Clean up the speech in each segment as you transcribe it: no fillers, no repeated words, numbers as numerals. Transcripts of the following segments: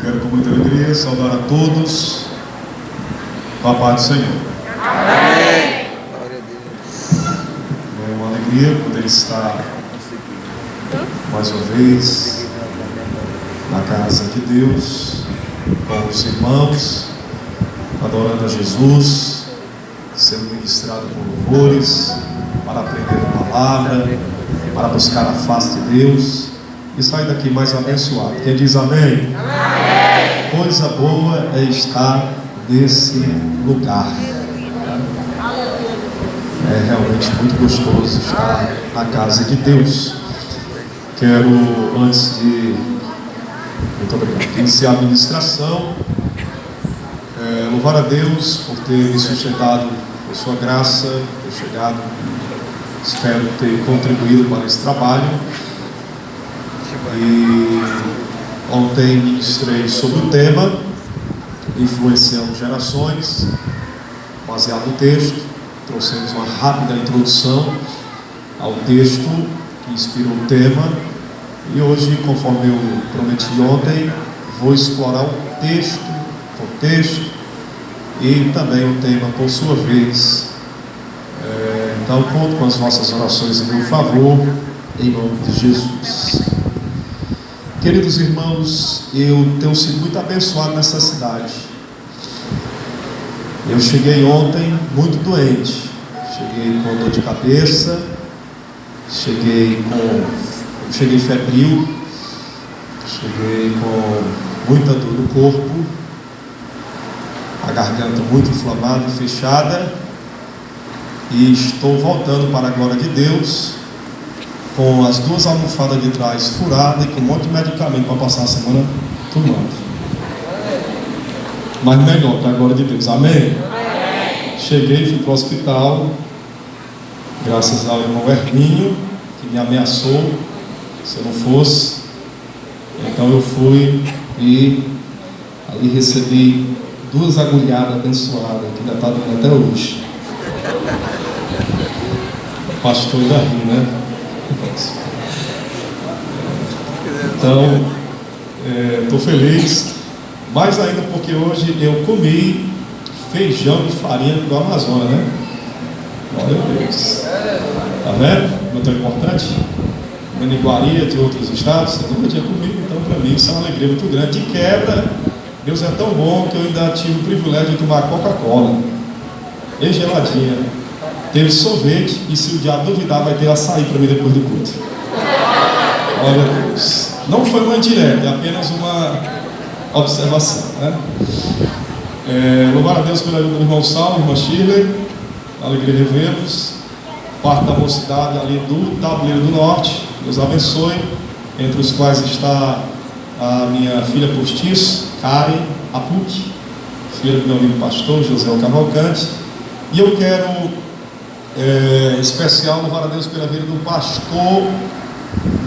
Quero com muita alegria saudar a todos com a paz do Senhor. Amém. É uma alegria poder estar mais uma vez na casa de Deus, com os irmãos, adorando a Jesus, sendo ministrado por louvores, para aprender a palavra, para buscar a face de Deus e sair daqui mais abençoado. Quem diz amém? Amém. Coisa boa é estar nesse lugar. É realmente muito gostoso estar na casa de Deus. Quero, antes de iniciar a ministração, louvar a Deus por ter me sustentado por sua graça, ter chegado, espero ter contribuído para esse trabalho. E ontem ministrei sobre o tema Influenciando Gerações, baseado no texto. Trouxemos uma rápida introdução ao texto que inspirou o tema. E hoje, conforme eu prometi ontem, vou explorar o contexto e também o tema por sua vez. Então, conto com as vossas orações em meu favor, em nome de Jesus. Queridos irmãos, eu tenho sido muito abençoado nessa cidade. Eu cheguei ontem muito doente. Cheguei com dor de cabeça, cheguei febril, cheguei com muita dor no corpo, a garganta muito inflamada e fechada, e estou voltando para a glória de Deus com as duas almofadas de trás furadas e com um monte de medicamento para passar a semana tomando. Mas melhor, para a glória de Deus, amém? Cheguei, fui para o hospital, graças ao irmão Herminho, que me ameaçou se eu não fosse. Então eu fui e ali recebi duas agulhadas abençoadas, que ainda está doendo até hoje. O pastor ainda ri, né? Então, estou feliz, mais ainda porque hoje eu comi feijão de farinha do Amazonas, né? Glória a Deus. Está vendo? Não é tão importante? Maniguaria de outros estados, eu nunca tinha comido, então para mim isso é uma alegria muito grande. De quebra, Deus é tão bom que eu ainda tive o privilégio de tomar Coca-Cola, e geladinha. Teve sorvete, e se o diabo duvidar, vai ter açaí para mim depois do culto. Glória a Deus. Não foi uma indireta, é apenas uma observação, né? Louvar a Deus pela vida do irmão Saulo, irmã Shirley, alegria de revê-los. Parte da mocidade ali do Tabuleiro do Norte, Deus abençoe. Entre os quais está a minha filha postiço, Karen Apuc, filha do meu amigo pastor José Cavalcante. E eu quero, em especial, louvar a Deus pela vida do pastor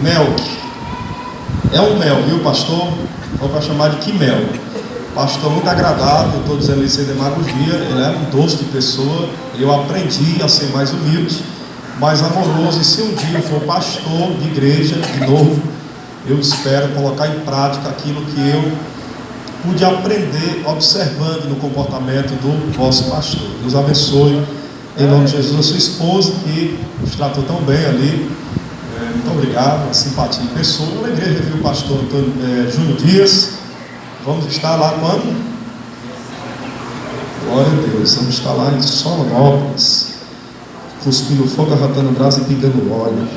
Melk. É um mel, viu, pastor? Vou para chamar de Quimel. Pastor muito agradável, estou dizendo isso sem demagogia. Ele é um doce de pessoa. Eu aprendi a ser mais humilde, mais amoroso. E se um dia eu for pastor de igreja, de novo, eu espero colocar em prática aquilo que eu pude aprender observando no comportamento do vosso pastor. Deus abençoe, em nome de Jesus, a sua esposa, que nos tratou tão bem ali. Muito obrigado, a simpatia de pessoa. Na igreja, viu o pastor Júnior Dias. Vamos estar lá quando? Glória a Deus, vamos estar lá em Solanópolis, cuspindo fogo, arratando o braço e pingando óleo.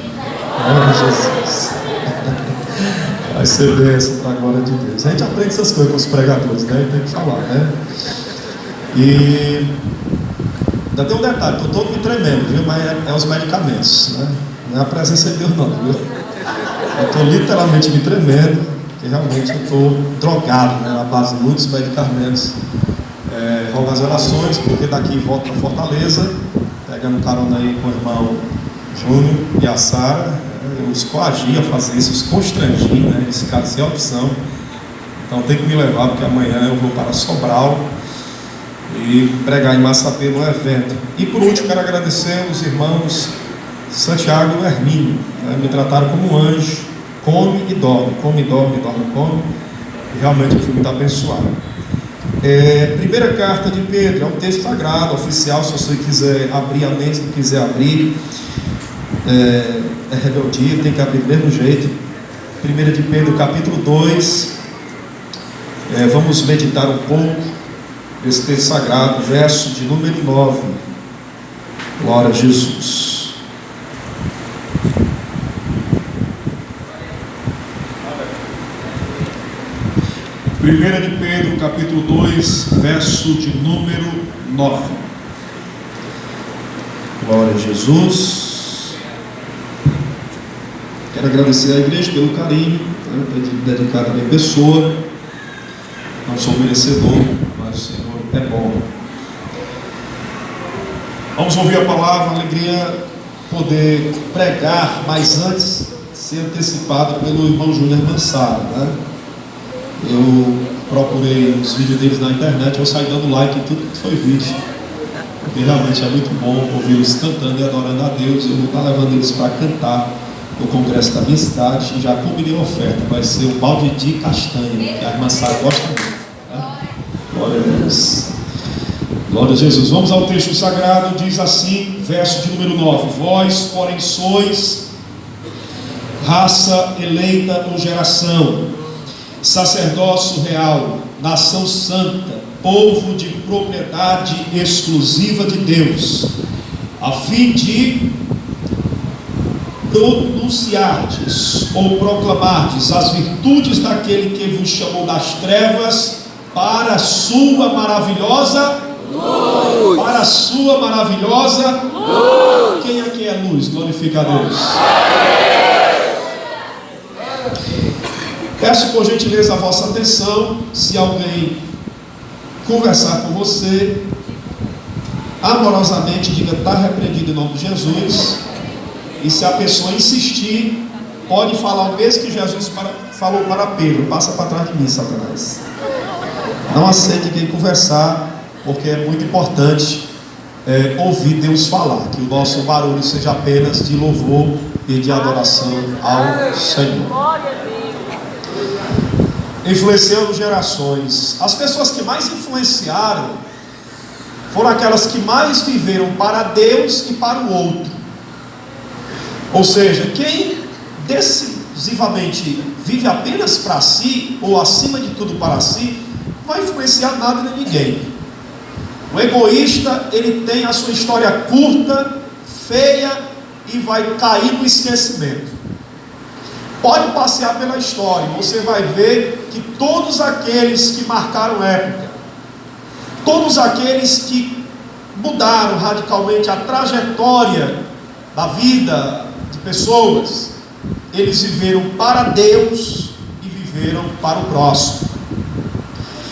Glória a Jesus. Vai ser bênção para a glória de Deus. A gente aprende essas coisas com os pregadores, né? Tem que falar, né? E ainda tem um detalhe, estou todo me tremendo, viu? Mas é os medicamentos, né? Não é a presença de Deus não, viu? Eu estou literalmente me tremendo, porque realmente eu estou drogado, né? Na base de muitos medicamentos. Rogo as orações, porque daqui volto para Fortaleza, pegando carona aí com o irmão Júnior e a Sara. Eu os coagi a fazer isso, os constrangi, né? Esse cara sem opção. Então tem que me levar, porque amanhã eu vou para Sobral e pregar em Massapê no evento. E por último, quero agradecer os irmãos Santiago e Hermínio, né? Me trataram como um anjo. Come e dorme, come, dorme, dorme, come. E realmente eu fui muito abençoado. Primeira carta de Pedro, é um texto sagrado, oficial. Se você quiser abrir, amém. Se não quiser abrir, é rebeldia, tem que abrir do mesmo jeito. 1 de Pedro, capítulo 2. Vamos meditar um pouco nesse texto sagrado, verso de número 9. Glória a Jesus. 1 de Pedro, capítulo 2, verso de número 9. Glória a Jesus. Quero agradecer à igreja pelo carinho, dedicado à minha pessoa. Não sou merecedor, mas o Senhor é bom. Vamos ouvir a palavra, alegria poder pregar, mas antes ser antecipado pelo irmão Júnior Mansara, né? Eu procurei os vídeos deles na internet, eu saí dando like em tudo que foi vídeo, porque realmente é muito bom ouvi-los cantando e adorando a Deus. Eu vou estar levando eles para cantar no congresso da minha cidade, e já combinei a oferta, vai ser o balde de castanha, que a irmã Sara gosta muito, né? Glória a Deus. Glória a Jesus. Vamos ao texto sagrado, diz assim, verso de número 9: Vós, porém, sois raça eleita ou geração, sacerdócio real, nação santa, povo de propriedade exclusiva de Deus, a fim de pronunciardes ou proclamardes as virtudes daquele que vos chamou das trevas para a sua maravilhosa luz. Para a sua maravilhosa luz. Quem aqui é luz? Glorifica a Deus. Peço por gentileza a vossa atenção. Se alguém conversar com você, amorosamente diga: está repreendido em nome de Jesus. E se a pessoa insistir, pode falar o mesmo que Jesus falou para Pedro: passa para trás de mim, Satanás. Não aceite quem conversar, porque é muito importante ouvir Deus falar. Que o nosso barulho seja apenas de louvor e de adoração ao Senhor. Influenciando gerações. As pessoas que mais influenciaram foram aquelas que mais viveram para Deus e para o outro. Ou seja, quem decisivamente vive apenas para si, ou acima de tudo para si, não vai influenciar nada nem ninguém. O egoísta, ele tem a sua história curta, feia, e vai cair no esquecimento. Pode passear pela história, você vai ver que todos aqueles que marcaram época, todos aqueles que mudaram radicalmente a trajetória da vida de pessoas, eles viveram para Deus e viveram para o próximo.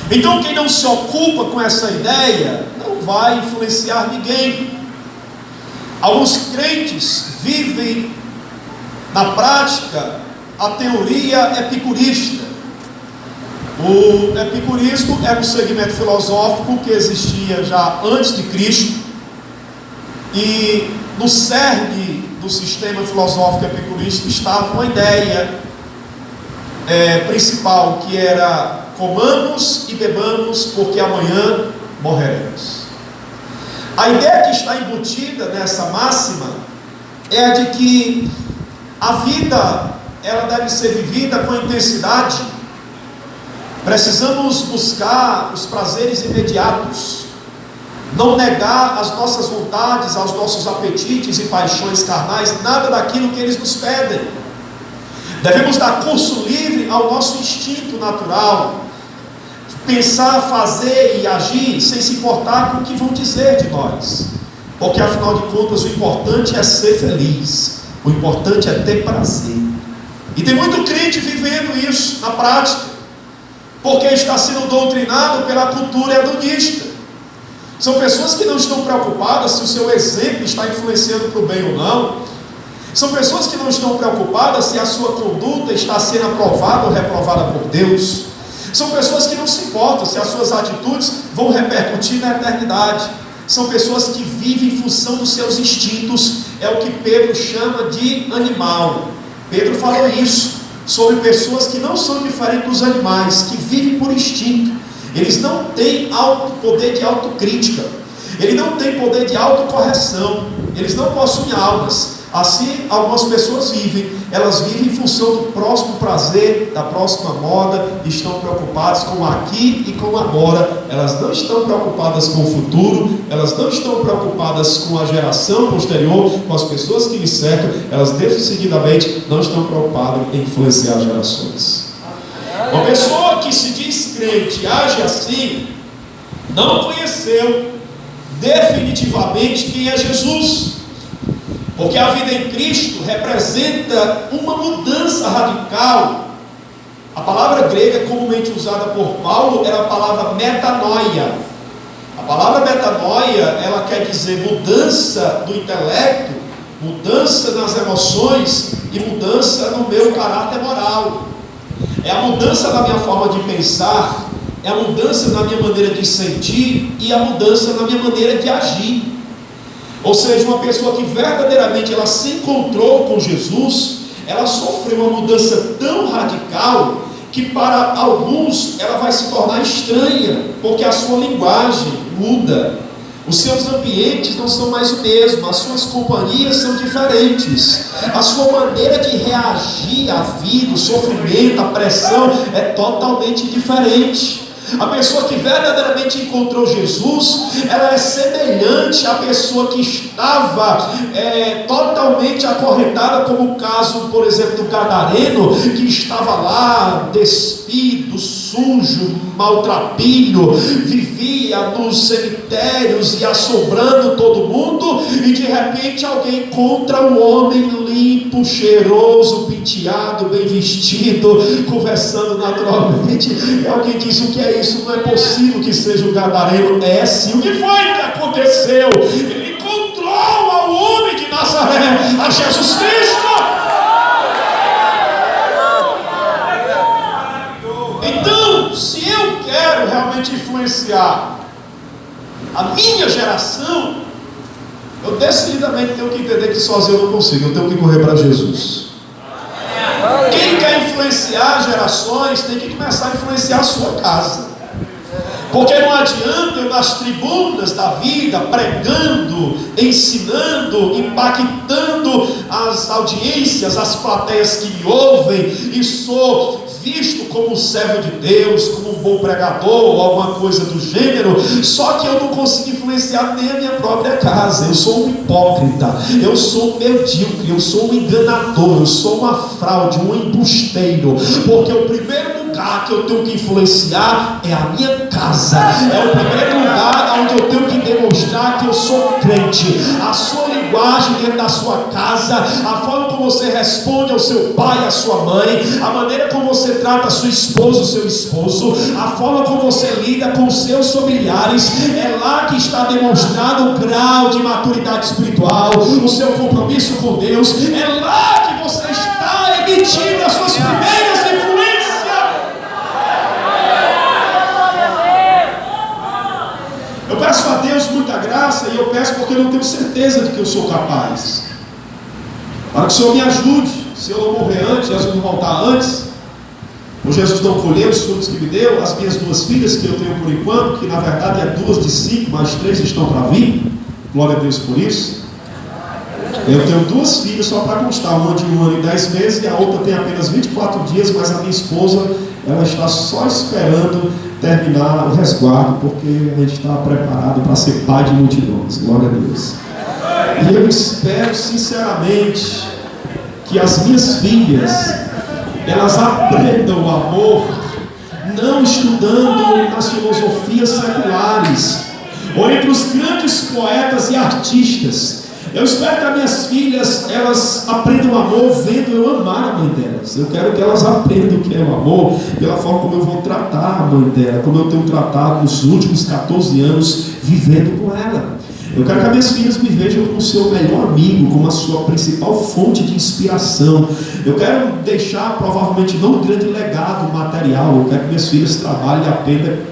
Então quem não se ocupa com essa ideia não vai influenciar ninguém. Alguns crentes vivem na prática a teoria epicurista. O epicurismo era um segmento filosófico que existia já antes de Cristo, e no cerne do sistema filosófico epicurista estava uma ideia principal, que era: comamos e bebamos, porque amanhã morreremos. A ideia que está embutida nessa máxima é a de que a vida, ela deve ser vivida com intensidade. Precisamos buscar os prazeres imediatos, não negar as nossas vontades, aos nossos apetites e paixões carnais, nada daquilo que eles nos pedem. Devemos dar curso livre ao nosso instinto natural, pensar, fazer e agir sem se importar com o que vão dizer de nós, porque afinal de contas o importante é ser feliz, o importante é ter prazer. E tem muito crente vivendo isso na prática, porque está sendo doutrinado pela cultura hedonista. São pessoas que não estão preocupadas se o seu exemplo está influenciando para o bem ou não. São pessoas que não estão preocupadas se a sua conduta está sendo aprovada ou reprovada por Deus. São pessoas que não se importam se as suas atitudes vão repercutir na eternidade. São pessoas que vivem em função dos seus instintos. É o que Pedro chama de animal. Pedro falou isso. sobre pessoas que não são diferentes dos animais, que vivem por instinto. Eles não têm poder de autocrítica, eles não têm poder de autocorreção, eles não possuem almas. Assim, algumas pessoas vivem, elas vivem em função do próximo prazer, da próxima moda, estão preocupadas com o aqui e com o agora. Elas não estão preocupadas com o futuro, elas não estão preocupadas com a geração posterior, com as pessoas que lhes cercam, elas decididamente não estão preocupadas em influenciar gerações. Uma pessoa que se diz crente e age assim, não conheceu definitivamente quem é Jesus. Porque a vida em Cristo representa uma mudança radical. A palavra grega comumente usada por Paulo era a palavra metanoia. A palavra metanoia, ela quer dizer mudança do intelecto, mudança nas emoções e mudança no meu caráter moral. É a mudança na minha forma de pensar, é a mudança na minha maneira de sentir e a mudança na minha maneira de agir. Ou seja, uma pessoa que verdadeiramente ela se encontrou com Jesus, ela sofreu uma mudança tão radical que para alguns ela vai se tornar estranha, porque a sua linguagem muda, os seus ambientes não são mais o mesmo, as suas companhias são diferentes, a sua maneira de reagir à vida, o sofrimento, a pressão é totalmente diferente. A pessoa que verdadeiramente encontrou Jesus, ela é semelhante à pessoa que estava totalmente acorrentada, como o caso, por exemplo, do gadareno, que estava lá despido, sujo, maltrapilho, vivia nos cemitérios e assombrando todo mundo, e de repente alguém encontra um homem limpo, cheiroso, penteado, bem vestido, conversando naturalmente, e alguém diz: o que é isso? Não é possível que seja o gadareno. É sim. O que foi que aconteceu? Ele encontrou ao homem de Nazaré, a Jesus Cristo. Então, se eu quero realmente influenciar a minha geração, eu decididamente tenho que entender que sozinho eu não consigo, eu tenho que correr para Jesus. Quem quer influenciar gerações tem que começar a influenciar a sua casa. Porque não adianta eu nas tribunas da vida, pregando, ensinando, impactando as audiências, as plateias que me ouvem, e sou visto como um servo de Deus, como um bom pregador, ou alguma coisa do gênero, só que eu não consigo influenciar nem a minha própria casa. Eu sou um hipócrita, eu sou um medíocre, eu sou um enganador, eu sou uma fraude, um embusteiro, porque o primeiro lugar que eu tenho que influenciar é a minha casa, é o primeiro lugar onde eu tenho que demonstrar que eu sou crente. A sua linguagem dentro da sua casa, a forma como você responde ao seu pai, à sua mãe, a maneira como você trata a sua esposa, o seu esposo, a forma como você lida com os seus familiares, é lá que está demonstrado o grau de maturidade espiritual, o seu compromisso com Deus, é lá que você está emitindo as suas primeiras influências. Eu peço a Deus muita graça, e eu peço porque eu não tenho certeza de que eu sou capaz, para que o Senhor me ajude. Se eu não morrer antes, Jesus não voltar antes, ou Jesus não colher os frutos que me deu, as minhas duas filhas que eu tenho por enquanto, que na verdade é 2 de 5, mas 3 estão para vir, glória a Deus por isso. Eu tenho 2 filhas, só para constar, uma de 1 ano e 10 meses, e a outra tem apenas 24 dias, mas a minha esposa, ela está só esperando terminar o resguardo, porque a gente está preparado para ser pai de multidões, glória a Deus. E eu espero sinceramente que as minhas filhas, elas aprendam o amor, não estudando nas filosofias seculares, ou entre os grandes poetas e artistas. Eu espero que as minhas filhas, elas aprendam o amor vendo eu amar a mãe delas. Eu quero que elas aprendam o que é o amor pela forma como eu vou tratar a mãe dela, como eu tenho tratado nos últimos 14 anos vivendo com ela. Eu quero que as minhas filhas me vejam como seu melhor amigo, como a sua principal fonte de inspiração. Eu quero deixar, provavelmente, não um grande legado material. Eu quero que minhas filhas trabalhem e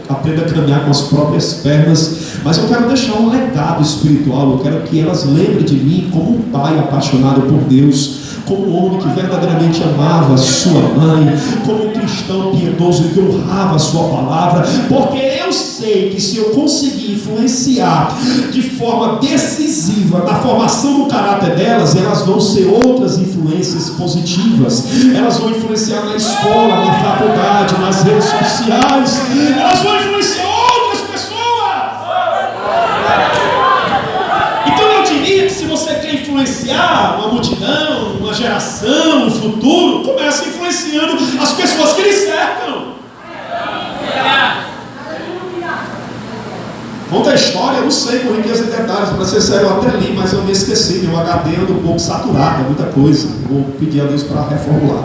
aprendam a caminhar com as próprias pernas. Mas eu quero deixar um legado espiritual. Eu quero que elas lembrem de mim como um pai apaixonado por Deus, como um homem que verdadeiramente amava sua mãe, como um cristão piedoso que honrava a sua palavra, porque eu sei que se eu conseguir influenciar de forma decisiva na formação do caráter delas, elas vão ser outras influências positivas. Elas vão influenciar na escola, na faculdade, nas redes sociais, elas vão influenciar outras pessoas. Então eu diria que se você quer influenciar uma multidão, uma geração, um futuro, comece influenciando as pessoas que lhe cercam. Conta a história, eu não sei com riqueza de detalhes, para ser sério, eu até li, mas eu me esqueci, meu HD anda um pouco saturado, é muita coisa, vou pedir a Deus para reformular.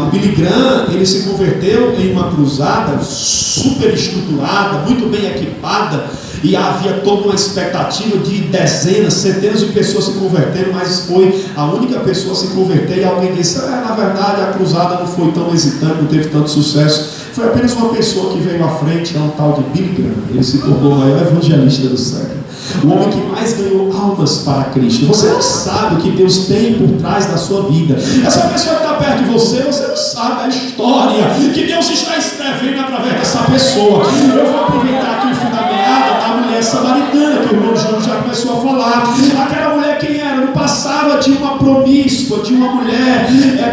O Billy Graham, ele se converteu em uma cruzada super estruturada, muito bem equipada, e havia toda uma expectativa de dezenas, centenas de pessoas se converteram, mas foi a única pessoa a se converter, e alguém disse, na verdade a cruzada não foi tão hesitante, não teve tanto sucesso. Foi apenas uma pessoa que veio à frente, é um tal de Billy Graham. Ele se tornou o maior evangelista do século, o homem que mais ganhou almas para Cristo. Você não sabe o que Deus tem por trás da sua vida. Essa pessoa que está perto de você, você não sabe a história que Deus está escrevendo através dessa pessoa. Eu vou aproveitar aqui o fim da meada da mulher samaritana, que o irmão Júlio já começou a falar. Aquela mulher, quem era? No passado tinha uma promíscua, tinha uma mulher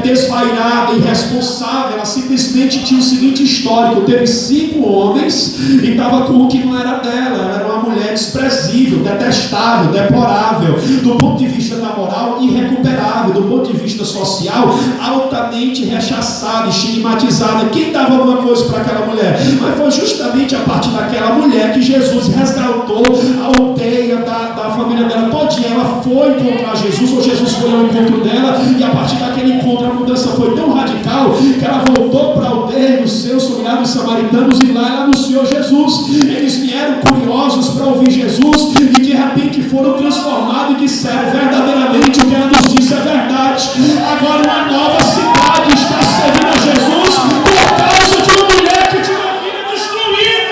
desvairada, irresponsável. Ela simplesmente tinha o seguinte histórico: teve 5 homens e estava com o que não era dela. Ela era uma mulher desprezível, detestável, deplorável, do ponto de vista da moral, irrecuperável, do ponto de vista social, altamente rechaçada, estigmatizada. Quem dava alguma coisa para aquela mulher? Mas foi justamente a partir daquela mulher que Jesus resgatou a aldeia da família dela todinha. Ela foi encontrar Jesus, ou Jesus foi ao encontro dela, e a partir daquele encontro a mudança foi tão radical que ela voltou para a aldeia dos seus familiares samaritanos, e lá ela anunciou Jesus. Eles vieram curiosos para ouvir Jesus, e de repente foram transformados e disseram: verdadeiramente o que ela nos disse é verdade. Agora uma nova cidade está servindo a Jesus por causa de uma mulher que tinha uma vida destruída.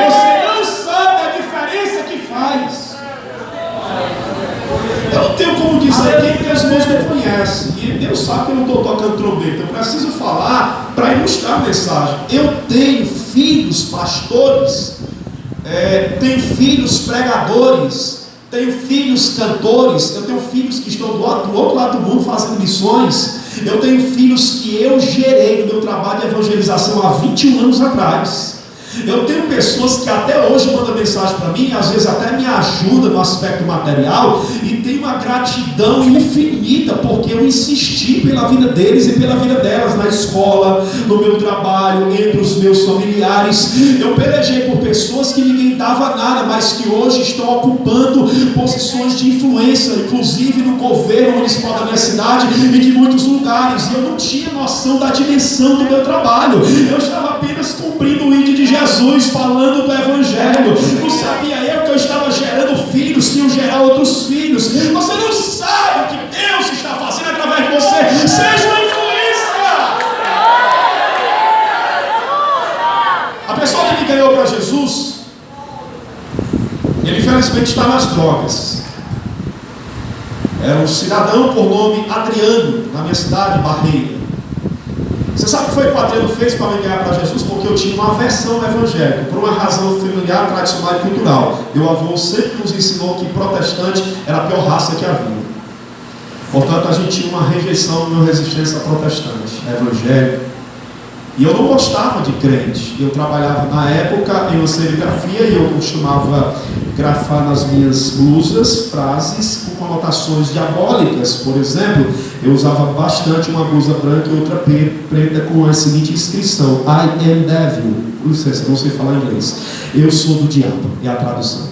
Você não sabe a diferença que faz. Eu não tenho como dizer quem, porque os meus não conhecem, e Deus sabe que eu não estou tocando trombeta. Eu preciso falar para ilustrar a mensagem. Eu tenho filhos pastores, tenho filhos pregadores, tenho filhos cantores, eu tenho filhos que estão do outro lado do mundo fazendo missões. Eu tenho filhos que eu gerei no meu trabalho de evangelização há 21 anos atrás. Eu tenho pessoas que até hoje mandam mensagem para mim, às vezes até me ajudam no aspecto material, e tenho uma gratidão infinita, porque eu insisti pela vida deles e pela vida delas, na escola, no meu trabalho, entre os meus familiares. Eu pelejei por pessoas que ninguém dava nada, mas que hoje estão ocupando posições de influência, inclusive no governo municipal da minha cidade e de muitos lugares, e eu não tinha noção da dimensão do meu trabalho. Eu estava apenas cumprindo o ID de Jesus, falando do Evangelho. Não sabia eu que eu estava gerando filhos que iam gerar outros filhos. Você não sabe o que Deus está fazendo através de você. Seja uma influência. A pessoa que me ganhou para Jesus, ele infelizmente está nas drogas. Era um cidadão por nome Adriano, na minha cidade, Barreira. Você sabe o que foi que o Adriano fez para me ganhar para Jesus? Porque eu tinha uma aversão ao evangélico, por uma razão familiar, tradicional e cultural. Meu avô sempre nos ensinou que protestante era a pior raça que havia. Portanto, a gente tinha uma rejeição, uma resistência a protestante, evangélico. E eu não gostava de crente. Eu trabalhava na época em uma serigrafia e eu costumava grafar nas minhas blusas frases com conotações diabólicas. Por exemplo, eu usava bastante uma blusa branca e outra preta com a seguinte inscrição: I am devil. Com licença, não sei falar inglês. Eu sou do diabo, é a tradução.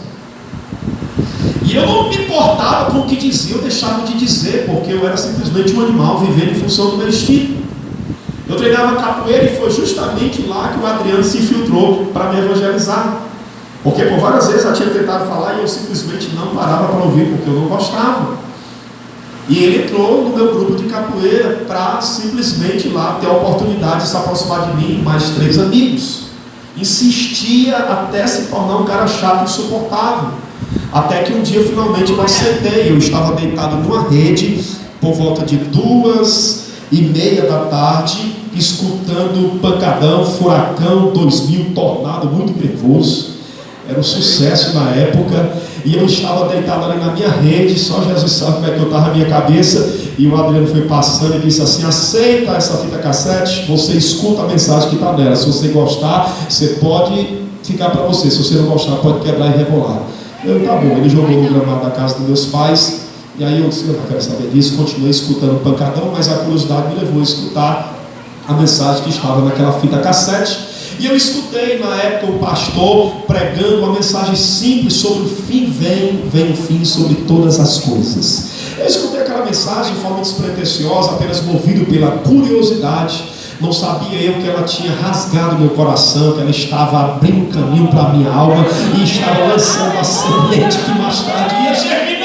E eu não me importava com o que dizia, eu deixava de dizer, porque eu era simplesmente um animal vivendo em função do meu instinto. Eu treinava capoeira e foi justamente lá que o Adriano se infiltrou para me evangelizar. Porque por várias vezes eu tinha tentado falar e eu simplesmente não parava para ouvir, porque eu não gostava. E ele entrou no meu grupo de capoeira para simplesmente lá ter a oportunidade de se aproximar de mim, mais 3 amigos. Insistia até se tornar um cara chato e insuportável. Até que um dia finalmente eu aceitei. Eu estava deitado numa rede por volta de 2:30 da tarde, escutando Pancadão, Furacão 2000, Tornado, muito nervoso. Era um sucesso na época. E eu estava deitado ali na minha rede, só Jesus sabe como é que eu estava na minha cabeça. E o Adriano foi passando e disse assim: aceita essa fita cassete, você escuta a mensagem que está nela. Se você gostar, você pode ficar para você. Se você não gostar, pode quebrar e rebolar. Eu, tá bom. Ele jogou no gramado da casa dos meus pais. E aí eu disse: eu não quero saber disso. Continuei escutando o Pancadão, mas a curiosidade me levou a escutar a mensagem que estava naquela fita cassete. E eu escutei na época o pastor pregando uma mensagem simples sobre o fim vem o fim sobre todas as coisas. Eu escutei aquela mensagem de forma despretensiosa, apenas movido pela curiosidade. Não sabia eu que ela tinha rasgado meu coração, que ela estava abrindo um caminho para a minha alma e estava lançando a semente que mais tarde ia germinar.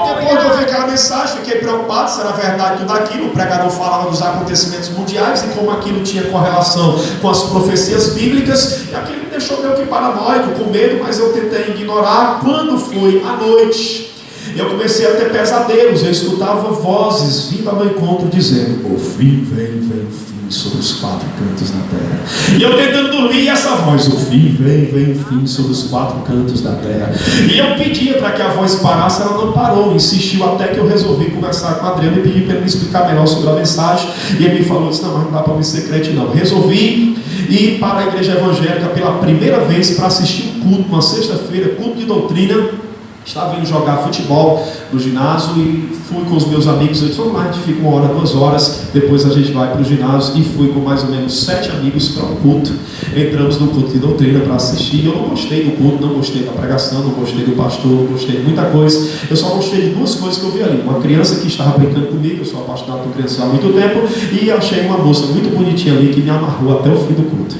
Depois de ouvir aquela mensagem, fiquei preocupado se era verdade tudo aquilo. O pregador falava dos acontecimentos mundiais e como aquilo tinha correlação com as profecias bíblicas, e aquilo me deixou meio que paranoico, com medo, mas eu tentei ignorar. Quando foi à noite, eu comecei a ter pesadelos. Eu escutava vozes vindo ao meu encontro dizendo: o fim vem o fim sobre os 4 cantos da terra. E eu tentando dormir, e essa voz: o fim vem o fim sobre os 4 cantos da terra. E eu pedia para que a voz parasse, ela não parou. Insistiu até que eu resolvi conversar com o Adriano e pedir para ele me explicar melhor sobre a mensagem. E ele me falou: disse, não, mas não dá para me ser crente não. Resolvi ir para a igreja evangélica pela primeira vez para assistir um culto, uma sexta-feira, culto de doutrina. Estava indo jogar futebol no ginásio e fui com os meus amigos. Eu disse: vamos lá, a gente fica 1 hora, 2 horas, depois a gente vai para o ginásio. E fui com mais ou menos 7 amigos para um culto. Entramos no culto de doutrina para assistir. Eu não gostei do culto, não gostei da pregação, não gostei do pastor, não gostei de muita coisa. Eu só gostei de 2 coisas que eu vi ali: uma criança que estava brincando comigo, eu sou apaixonado por criança há muito tempo, e achei uma moça muito bonitinha ali que me amarrou até o fim do culto.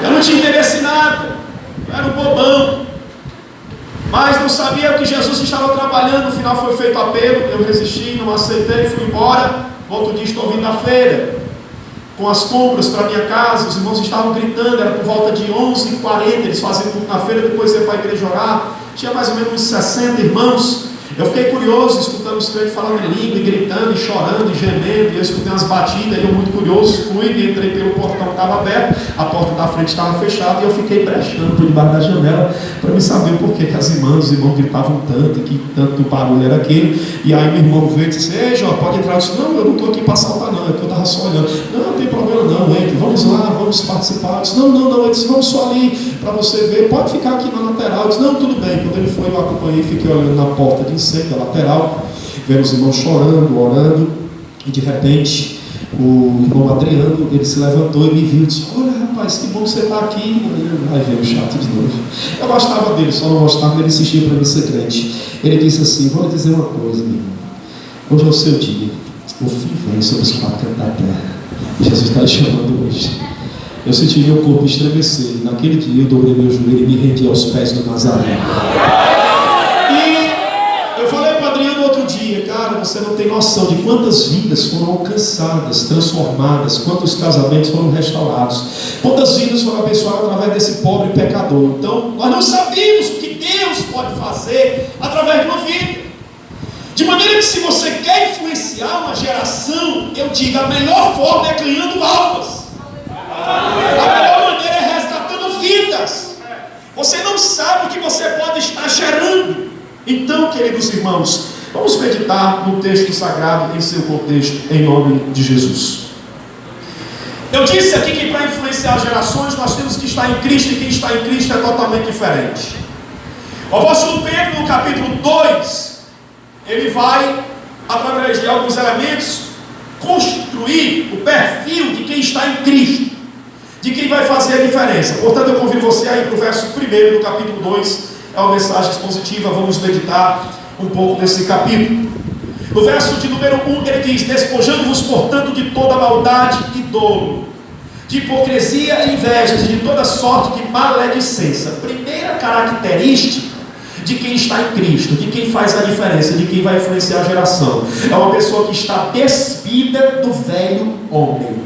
Eu não tinha interesse em nada, eu era um bobão, mas não sabia o que Jesus estava trabalhando. No final foi feito apelo, eu resisti, não aceitei, fui embora. No outro dia estou vindo da feira, com as compras para minha casa. Os irmãos estavam gritando, era por volta de 11h40, eles faziam tudo na feira, depois ia para a igreja orar. Tinha mais ou menos uns 60 irmãos. Eu fiquei curioso, escutando os crentes falando em língua, e gritando, e chorando, e gemendo. E eu escutei umas batidas, e eu muito curioso, fui e entrei pelo portão que estava aberto. A porta da frente estava fechada, e eu fiquei brechando por debaixo da janela, para me saber por que as irmãs, os irmãos gritavam tanto, e que tanto barulho era aquele. E aí meu irmão veio e disse: ei, Jó, pode entrar. Eu disse: não, eu não estou aqui para assaltar não, eu estava só olhando. Não tem problema não, entre, vamos lá, vamos participar. Eu disse: não, ele disse: vamos só ali, para você ver, pode ficar aqui na lateral. Eu disse: não, tudo bem. Quando ele foi, eu acompanhei, fiquei olhando na porta de da lateral, vendo os irmãos chorando, orando, e de repente o irmão Adriano, ele se levantou e me viu e disse: olha rapaz, que bom que você está aqui. Aí veio o chato de novo. Eu gostava dele, só não gostava dele, insistia para mim ser crente. Ele disse assim: vou lhe dizer uma coisa, meu irmão, hoje é o seu dia, o fim vem sobre os 4 cantos da terra. Jesus está lhe chamando hoje. Eu senti meu corpo estremecer, e naquele dia eu dobrei meu joelho e me rendi aos pés do Nazareno. Cara, você não tem noção de quantas vidas foram alcançadas, transformadas, quantos casamentos foram restaurados, quantas vidas foram abençoadas através desse pobre pecador. Então, nós não sabemos o que Deus pode fazer através de uma vida. De maneira que, se você quer influenciar uma geração, eu digo, a melhor forma é ganhando almas. A melhor maneira é resgatando vidas. Você não sabe o que você pode estar gerando. Então, queridos irmãos, vamos meditar no texto sagrado em seu contexto, em nome de Jesus. Eu disse aqui que para influenciar gerações nós temos que estar em Cristo, e quem está em Cristo é totalmente diferente. O apóstolo Pedro, no capítulo 2, ele vai, através de alguns elementos, construir o perfil de quem está em Cristo, de quem vai fazer a diferença. Portanto, eu convido você a ir para o verso 1 do capítulo 2, é uma mensagem expositiva, vamos meditar um pouco desse capítulo. No verso de número 1 ele diz: despojando-vos portanto de toda maldade e dolo, de hipocrisia e invejas, e de toda sorte de maledicência. Primeira característica de quem está em Cristo, de quem faz a diferença, de quem vai influenciar a geração. É uma pessoa que está despida do velho homem,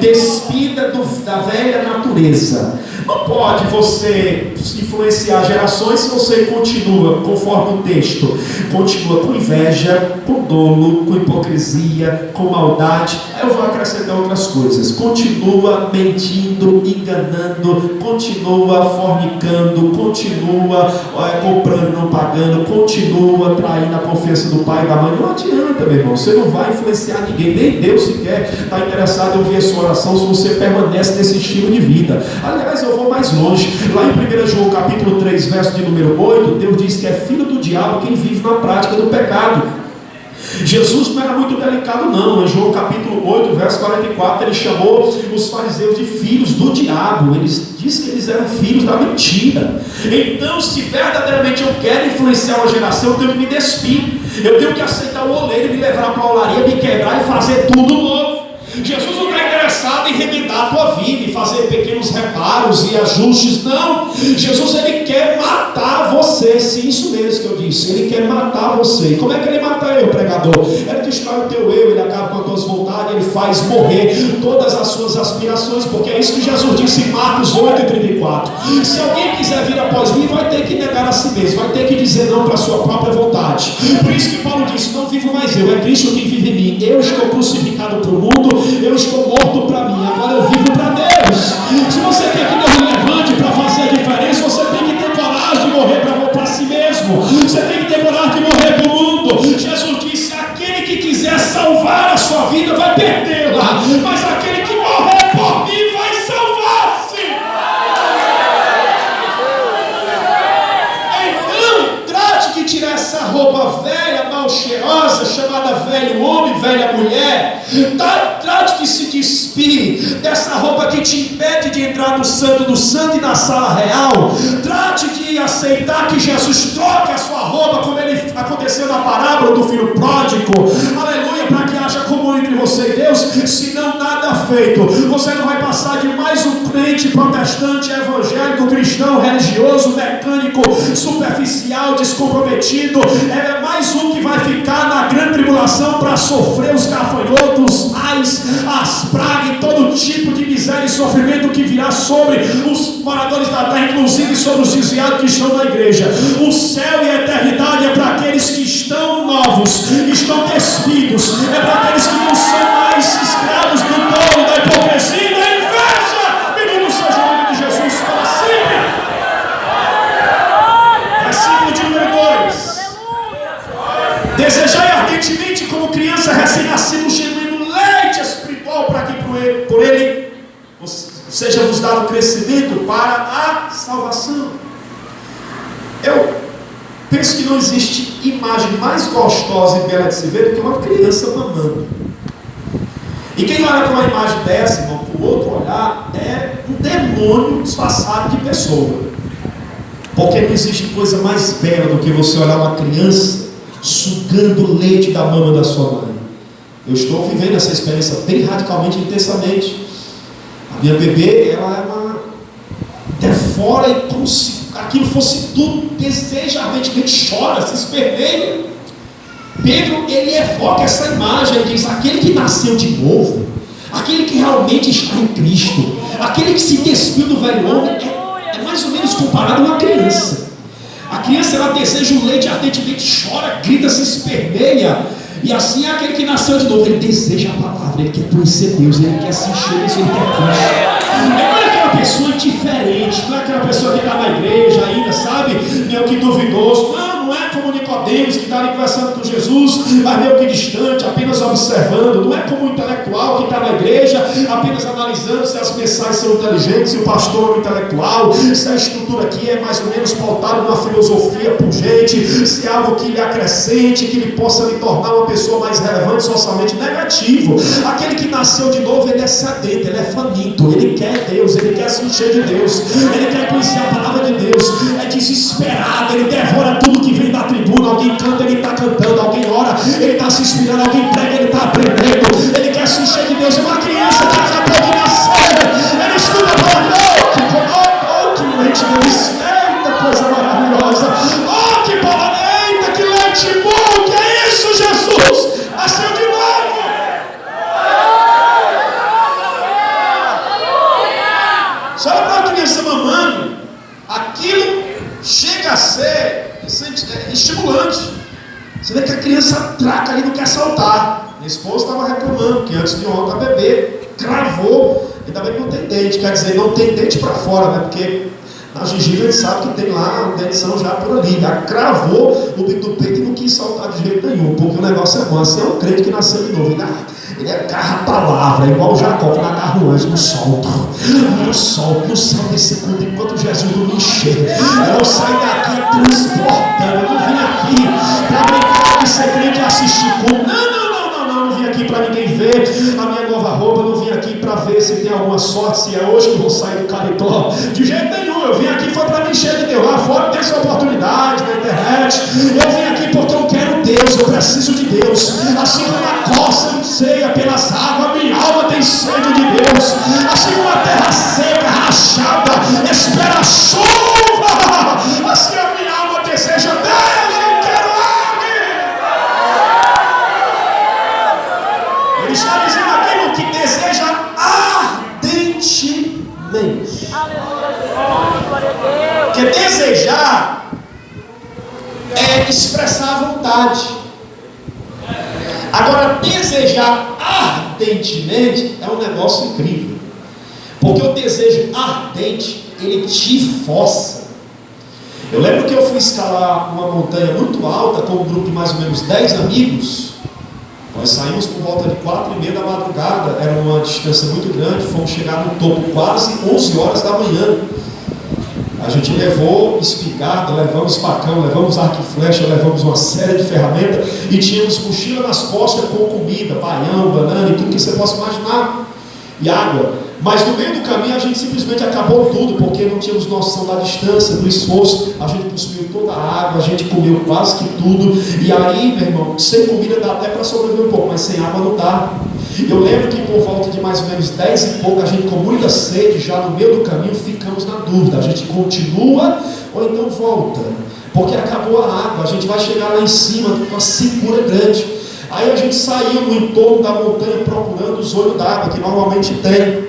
despida da velha natureza. Não pode você influenciar gerações se você continua, conforme o texto, continua com inveja, com dolo, com hipocrisia, com maldade. Eu vou acrescentar outras coisas. Continua mentindo, enganando, continua fornicando, continua comprando, não pagando, continua traindo a confiança do pai e da mãe. Não adianta, meu irmão, você não vai influenciar ninguém, nem Deus sequer está interessado em ouvir a sua oração se você permanece nesse estilo de vida. Aliás, eu vou mais longe. Lá em 1 João capítulo 3, verso de número 8, Deus diz que é filho do diabo quem vive na prática do pecado. Jesus não era muito delicado não. Em João capítulo 8, verso 44, ele chamou os fariseus de filhos do diabo. Ele disse que eles eram filhos da mentira. Então, se verdadeiramente eu quero influenciar uma geração, eu tenho que me despir. Eu tenho que aceitar o oleiro, me levar para a olaria, me quebrar e fazer tudo novo. Jesus não está interessado em remendar a tua vida, em fazer pequenos reparos e ajustes. Não, Jesus ele quer matar você. Sim, isso mesmo que eu disse. Ele quer matar você. E como é que ele mata eu, pregador? Ele destrói o teu eu, ele acaba com as tuas vontades, ele faz morrer todas as suas aspirações, porque é isso que Jesus disse em Marcos 8:34. Se alguém quiser vir após mim, vai ter que negar a si mesmo, vai ter que dizer não para a sua própria vontade. Por isso que Paulo disse: não vivo mais eu, é Cristo quem vive em mim. Eu estou crucificado para o mundo, eu estou morto para mim, agora eu vivo para Deus. Se você quer que Deus levante para fazer a diferença, você tem que ter coragem de morrer para si mesmo. Você tem que ter coragem de morrer para o mundo. Jesus disse: aquele que quiser salvar a sua vida vai perdê-la, mas aquele que morrer por mim vai salvar-se. Então, trate de tirar essa roupa velha, mal cheirosa, chamada velho homem, velha mulher. Trate de se despir dessa roupa que te impede de entrar no santo do santo e na sala real. Trate de aceitar que Jesus troque a sua roupa, como ele aconteceu na parábola do filho pródigo. Aleluia, para que haja comunhão entre você e Deus. Senão nada feito. Você não vai passar de mais um crente protestante, evangélico, cristão, religioso, mecânico, superficial, descomprometido. É mais um que vai ficar na grande tribulação para sofrer os gafanhotos, as pragas e todo tipo de miséria e sofrimento que virá sobre os moradores da terra, inclusive sobre os desviados que estão na igreja. O céu e a eternidade é para aqueles que estão novos, estão despidos, é para aqueles que não são mais escravos do dolo, da hipocrisia e da inveja. Bendito seja o nome de Jesus para sempre. Versículo de número 2: desejai ardentemente, como criança recém-nascida, um genuíno leite espiritual, para que por ele seja-vos dado crescimento para a salvação. Eu penso que não existe imagem mais gostosa e bela de se ver do que uma criança mamando. E quem olha para uma imagem dessa, irmão, para o outro olhar, é um demônio disfarçado de pessoa. Porque não existe coisa mais bela do que você olhar uma criança sugando o leite da mama da sua mãe. Eu estou vivendo essa experiência bem radicalmente, intensamente. A minha bebê, ela é uma defora, e como se aquilo fosse tudo, deseja, ardentemente chora, se esperneia. Pedro, ele evoca essa imagem, ele diz: aquele que nasceu de novo, aquele que realmente está em Cristo, aquele que se despiu do velho homem, é mais ou menos comparado a uma criança. A criança, ela deseja o leite, ardentemente chora, grita, se esperneia. E assim é aquele que nasceu de novo, ele deseja a palavra, ele quer conhecer Deus, ele quer se encher, ele quer Cristo. Não é aquela pessoa indiferente, não é aquela pessoa que está na igreja ainda, sabe, meio que duvidoso. Não é como Nicodemos, que está ali conversando com Jesus, mas meio que distante, apenas observando. Não é como o intelectual que está na igreja, apenas analisando se as mensagens são inteligentes, se o pastor é um intelectual, se a estrutura aqui é mais ou menos pautada numa filosofia pungente, se é algo que lhe acrescente, que lhe possa lhe tornar uma pessoa mais relevante socialmente. Negativo. Aquele que nasceu de novo, ele é sedento, ele é faminto, ele quer Deus, ele quer se encher de Deus, ele quer conhecer a palavra de Deus, é desesperado, ele devora tudo que vem da tribuna. Alguém canta, ele está cantando, alguém ora, ele está se inspirando, alguém prega, ele está aprendendo, ele quer se encher de Deus. É uma criança que acabou de nascer, ele escuta a palavra, que leite delícia, eita coisa maravilhosa, ardente e bom. Que é isso, Jesus? Nasceu de novo. Só para uma criança mamando, aquilo chega a ser estimulante. Você vê que a criança atraca ali, não quer saltar. Minha esposa estava reclamando que antes de ontem a bebê cravou. Ainda bem que não tem dente, quer dizer, não tem dente para fora, né? Porque na gengiva a gente sabe que tem lá um dentição já por ali. Já cravou no bico do peito e não quis saltar de jeito nenhum, porque o negócio é bom. Assim é um crente que nasceu de novo. Ele agarra a palavra, igual o Jacó que agarra o anjo, não solta. Não solta, não sai desse culto enquanto Jesus não me enxerga. Eu não saio daqui transportando. Eu não vim aqui para brincar de ser crente e assistir culto. Não vim aqui para ninguém ver a minha nova roupa, não vim aqui para ver se tem alguma sorte, se é hoje que eu vou sair do caritó. De jeito nenhum, eu vim aqui foi para me encher de Deus. Lá fora tem essa oportunidade na internet. Eu vim aqui porque eu quero Deus, eu preciso de Deus. Assim como a costa anseia pelas águas, minha alma tem sede de Deus. Assim como a terra seca, rachada, espera a chuva, assim a minha alma deseja Deus. Eu quero Ele está dizendo aquilo que deseja ardentemente. Porque desejar é expressar a vontade. Agora, desejar ardentemente é um negócio incrível. Porque o desejo ardente, ele te força. Eu lembro que eu fui escalar uma montanha muito alta com um grupo de mais ou menos 10 amigos. Nós saímos por volta de 4h30 da madrugada, era uma distância muito grande, fomos chegar no topo quase 11 horas da manhã. A gente levou espingarda, levamos facão, levamos arco e flecha, levamos uma série de ferramentas e tínhamos mochila nas costas com comida, baião, banana e tudo que você possa imaginar, e água. Mas no meio do caminho a gente simplesmente acabou tudo, porque não tínhamos noção da distância, do esforço. A gente consumiu toda a água, a gente comeu quase que tudo. E aí, meu irmão, sem comida dá até para sobreviver um pouco, mas sem água não dá. Eu lembro que por volta de mais ou menos 10 e pouco, a gente com muita sede, já no meio do caminho ficamos na dúvida. A gente continua ou então volta, porque acabou a água, a gente vai chegar lá em cima com uma secura grande. Aí a gente saiu no entorno da montanha procurando os olhos d'água que normalmente tem.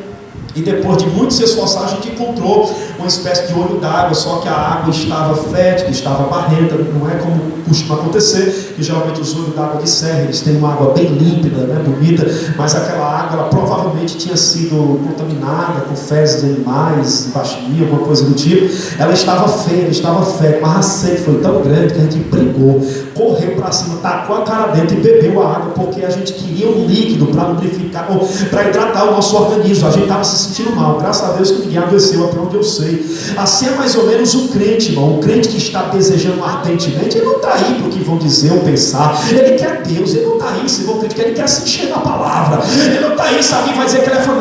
E depois de muito se esforçar, a gente encontrou uma espécie de olho d'água, só que a água estava fétida, estava barrenta, não é como costuma acontecer, que geralmente os olhos d'água de serra, eles têm uma água bem límpida, né, bonita, mas aquela água, ela provavelmente tinha sido contaminada com fezes de animais, baixinha, alguma coisa do tipo. Ela estava feia, estava fétida, mas a sede foi tão grande que a gente brigou, correu para cima, tacou a cara dentro e bebeu a água, porque a gente queria um líquido para lubrificar, para hidratar o nosso organismo. A gente estava se sentindo mal, graças a Deus que ninguém adoeceu, até onde eu sei. Assim é mais ou menos o crente, irmão. O crente que está desejando ardentemente, ele não está aí para o que vão dizer ou pensar. Ele quer Deus, ele não está aí se vão criticar, ele quer se encher da palavra. Ele não está aí se alguém vai dizer que ele é fanático.